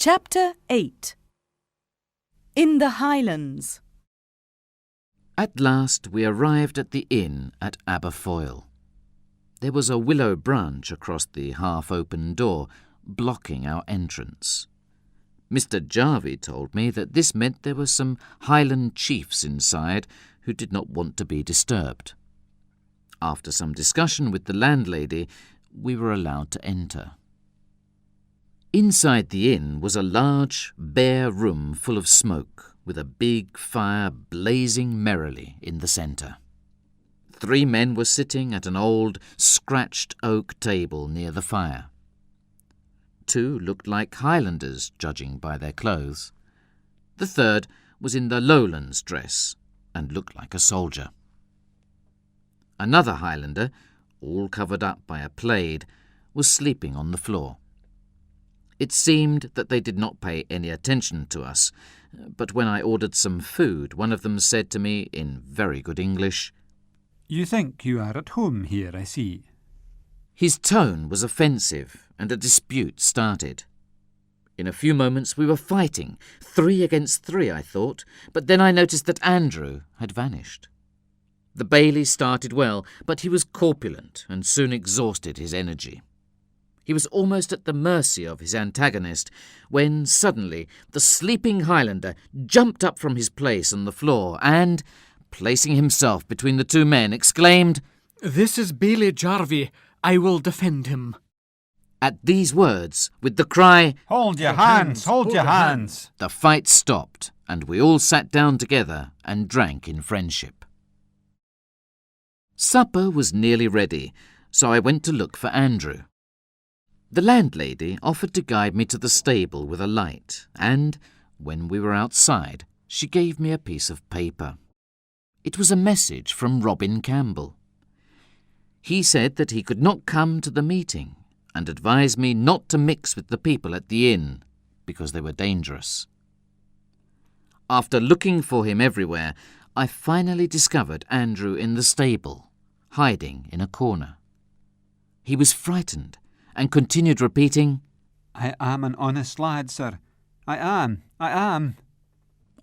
Chapter 8. In the Highlands. At last we arrived at the inn at Aberfoyle. There was a willow branch across the half-open door, blocking our entrance. Mr. Jarvie told me that this meant there were some Highland chiefs inside who did not want to be disturbed. After some discussion with the landlady, we were allowed to enter. Inside the inn was a large, bare room full of smoke, with a big fire blazing merrily in the centre. 3 men were sitting at an old, scratched oak table near the fire. 2 looked like Highlanders, judging by their clothes. The 3rd was in the Lowlands dress and looked like a soldier. Another Highlander, all covered up by a plaid, was sleeping on the floor. It seemed that they did not pay any attention to us, but when I ordered some food, one of them said to me in very good English, "You think you are at home here, I see." His tone was offensive, and a dispute started. In a few moments we were fighting, 3 against 3, I thought, but then I noticed that Andrew had vanished. The Bailey started well, but he was corpulent and soon exhausted his energy. He was almost at the mercy of his antagonist, when suddenly the sleeping Highlander jumped up from his place on the floor and, placing himself between the 2 men, exclaimed, "This is Bailey Jarvie. I will defend him." At these words, with the cry, "Hold your hands, hold your hands!" the fight stopped, and we all sat down together and drank in friendship. Supper was nearly ready, so I went to look for Andrew. The landlady offered to guide me to the stable with a light, and, when we were outside, she gave me a piece of paper. It was a message from Robin Campbell. He said that he could not come to the meeting, and advised me not to mix with the people at the inn, because they were dangerous. After looking for him everywhere, I finally discovered Andrew in the stable, hiding in a corner. He was frightened, and continued repeating, "I am an honest lad, sir. I am.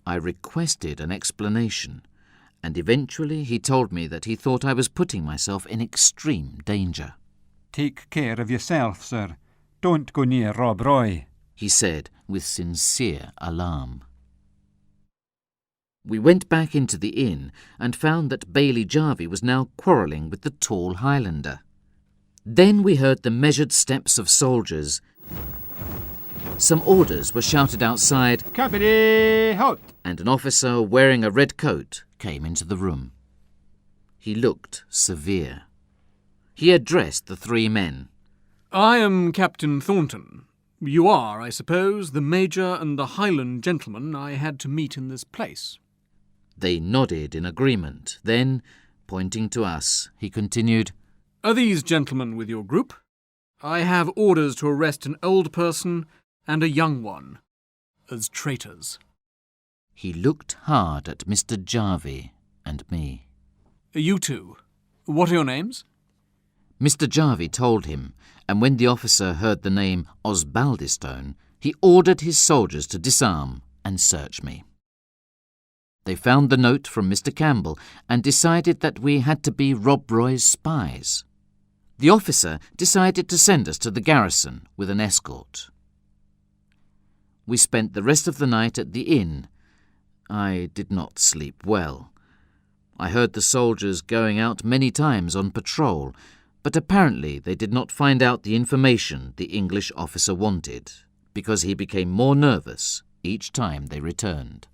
I requested an explanation, and eventually he told me that he thought I was putting myself in extreme danger. Take care of yourself, sir. Don't go near Rob Roy," he said with sincere alarm. We went back into the inn and found that Bailey Jarvie was now quarrelling with the tall Highlander. Then we heard the measured steps of soldiers. Some orders were shouted outside, "Company, halt!" and an officer wearing a red coat came into the room. He looked severe. He addressed the 3 men. "I am Captain Thornton. You are, I suppose, the Major and the Highland gentleman I had to meet in this place." They nodded in agreement. Then, pointing to us, he continued, "Are these gentlemen with your group? I have orders to arrest an old person and a young one as traitors." He looked hard at Mr. Jarvie and me. "You two, what are your names?" Mr. Jarvie told him, and when the officer heard the name Osbaldistone, he ordered his soldiers to disarm and search me. They found the note from Mr. Campbell and decided that we had to be Rob Roy's spies. The officer decided to send us to the garrison with an escort. We spent the rest of the night at the inn. I did not sleep well. I heard the soldiers going out many times on patrol, but apparently they did not find out the information the English officer wanted, because he became more nervous each time they returned.